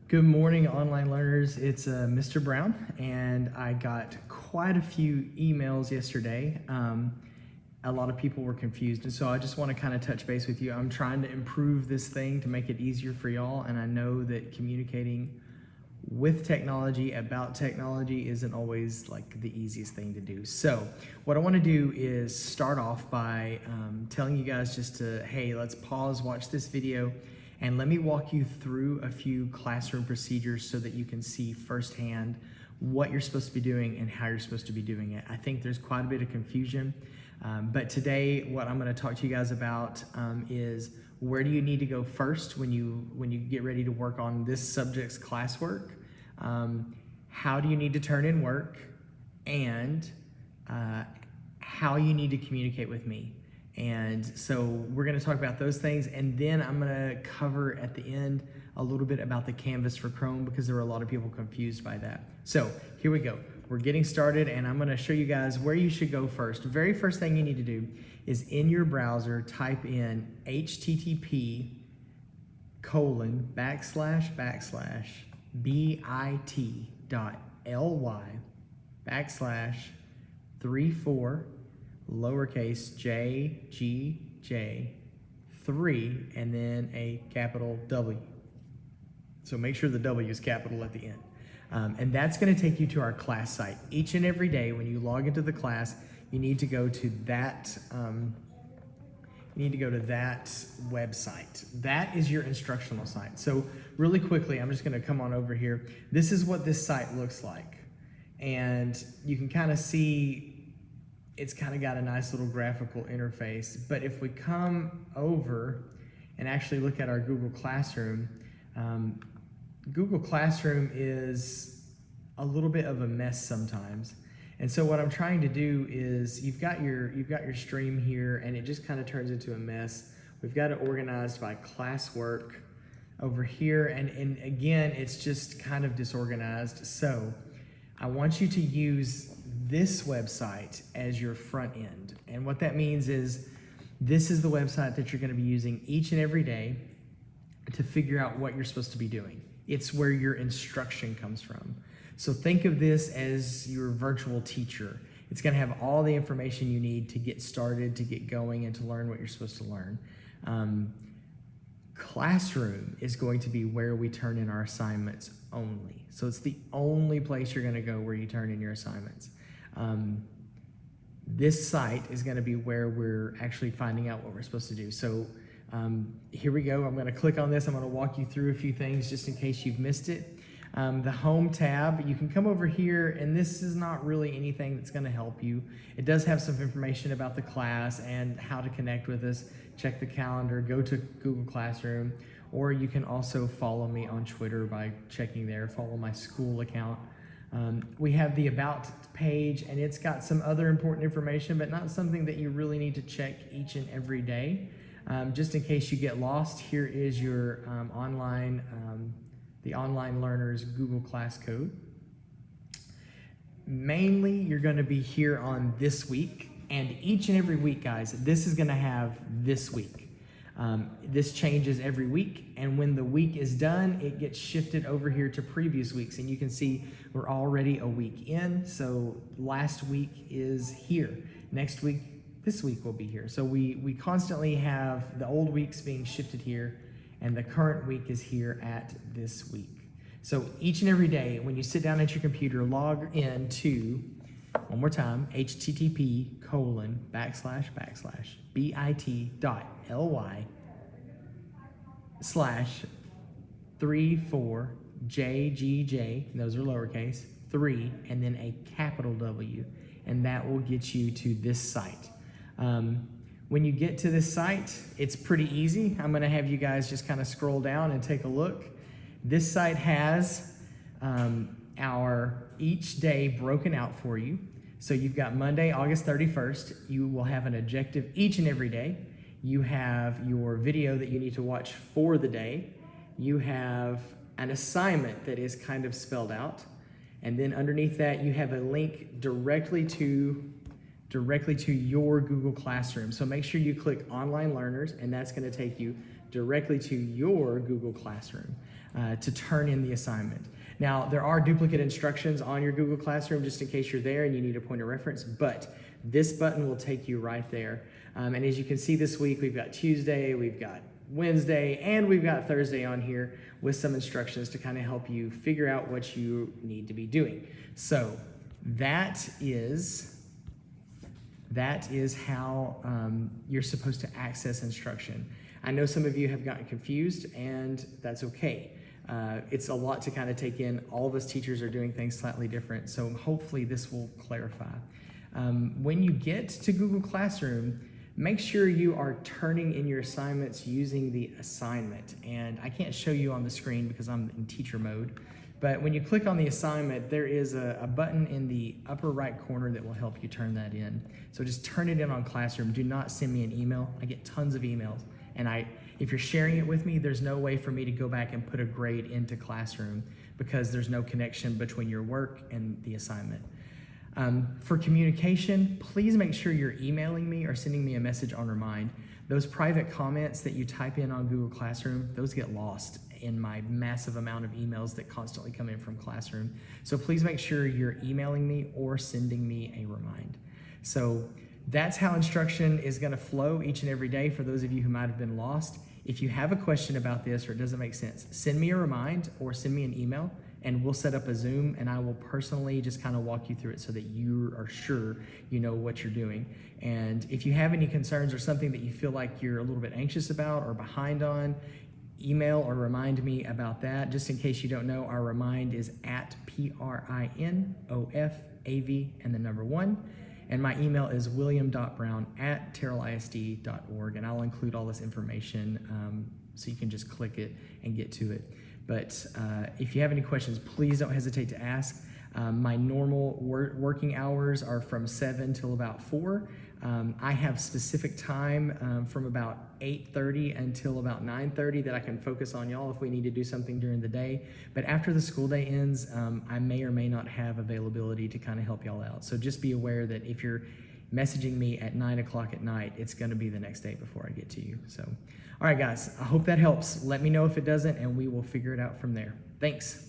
Good morning, online learners. It's Mr. Brown, and I got quite a few emails yesterday. A lot of people were confused, and so I just want to kind of touch base with you. I'm trying to improve this thing to make it easier for y'all, and I know that communicating with technology, about technology, isn't always like the easiest thing to do. So what I want to do is start off by telling you guys just to, hey, let's pause, watch this video, and let me walk you through a few classroom procedures so that you can see firsthand what you're supposed to be doing and how you're supposed to be doing it. I think there's quite a bit of confusion, but today what I'm going to talk to you guys about is where do you need to go first when you get ready to work on this subject's classwork, how do you need to turn in work, and how you need to communicate with me. And so we're going to talk about those things, and then I'm going to cover at the end a little bit about the Canvas for Chrome because there were a lot of people confused by that. So here we go. We're getting started, and I'm going to show you guys where you should go first. The very first thing you need to do is in your browser type in http://bit.ly/34 lowercase j3 and then a capital W. So make sure the W is capital at the end. And that's going to take you to our class site. Each and every day when you log into the class, you need to go to that website. That is your instructional site. So really quickly, I'm just going to come on over here. This is what this site looks like. And you can kind of see it's kind of got a nice little graphical interface. But if we come over and actually look at our Google Classroom, Google Classroom is a little bit of a mess sometimes. And so what I'm trying to do is you've got your stream here, and it just kind of turns into a mess. We've got it organized by classwork over here, and again, it's just kind of disorganized. So I want you to use this website as your front end. And what that means is this is the website that you're going to be using each and every day to figure out what you're supposed to be doing. It's where your instruction comes from. So think of this as your virtual teacher. It's going to have all the information you need to get started, to get going, and to learn what you're supposed to learn. Classroom is going to be where we turn in our assignments only. So it's the only place you're going to go where you turn in your assignments. This site is going to be where we're actually finding out what we're supposed to do. So here we go. I'm going to click on this. I'm going to walk you through a few things just in case you've missed it. The Home tab, you can come over here, and this is not really anything that's going to help you. It does have some information about the class and how to connect with us. Check the calendar, go to Google Classroom, or you can also follow me on Twitter by checking there, follow my school account. We have the About page, and it's got some other important information, but not something that you really need to check each and every day. Just in case you get lost, here is your the online learners Google Class code. Mainly, you're going to be here on this week, and each and every week, guys, this is going to have this week. This changes every week, and when the week is done, it gets shifted over here to previous weeks, and you can see we're already a week in, so last week is here. Next week, this week will be here. So we constantly have the old weeks being shifted here, and the current week is here at this week. So each and every day, when you sit down at your computer, log in to, one more time, http://bit.ly/34JGJ, those are lowercase, 3, and then a capital W, and that will get you to this site. When you get to this site, it's pretty easy. I'm going to have you guys just kind of scroll down and take a look. This site has our each day broken out for you. So you've got Monday, August 31st. You will have an objective each and every day. You have your video that you need to watch for the day. You have an assignment that is kind of spelled out. And then underneath that, you have a link directly to your Google Classroom. So make sure you click Online Learners, and that's going to take you directly to your Google Classroom to turn in the assignment. Now, there are duplicate instructions on your Google Classroom just in case you're there and you need a point of reference, but this button will take you right there. And as you can see this week, we've got Tuesday, we've got Wednesday, and we've got Thursday on here with some instructions to kind of help you figure out what you need to be doing. So that is how you're supposed to access instruction. I know some of you have gotten confused, and that's okay. It's a lot to kind of take in. All of us teachers are doing things slightly different, so hopefully this will clarify. When you get to Google Classroom, make sure you are turning in your assignments using the assignment. And I can't show you on the screen because I'm in teacher mode, but when you click on the assignment, there is a button in the upper right corner that will help you turn that in. So just turn it in on Classroom. Do not send me an email. I get tons of emails, and if you're sharing it with me, there's no way for me to go back and put a grade into Classroom because there's no connection between your work and the assignment. For communication, please make sure you're emailing me or sending me a message on Remind. Those private comments that you type in on Google Classroom, those get lost in my massive amount of emails that constantly come in from Classroom. So please make sure you're emailing me or sending me a Remind. So that's how instruction is going to flow each and every day for those of you who might have been lost. If you have a question about this or it doesn't make sense, send me a Remind or send me an email, and we'll set up a Zoom, and I will personally just kind of walk you through it so that you are sure you know what you're doing. And if you have any concerns or something that you feel like you're a little bit anxious about or behind on, email or remind me about that. Just in case you don't know, our Remind is at PRINOFAV and the number 1. And my email is william.brown@terrellisd.org, and I'll include all this information so you can just click it and get to it. But if you have any questions, please don't hesitate to ask. My normal working hours are from 7 till about 4. I have specific time from about 8:30 until about 9:30 that I can focus on y'all if we need to do something during the day. But after the school day ends, I may or may not have availability to kind of help y'all out. So just be aware that if you're messaging me at 9 o'clock at night, it's going to be the next day before I get to you. So, all right, guys, I hope that helps. Let me know if it doesn't, and we will figure it out from there. Thanks.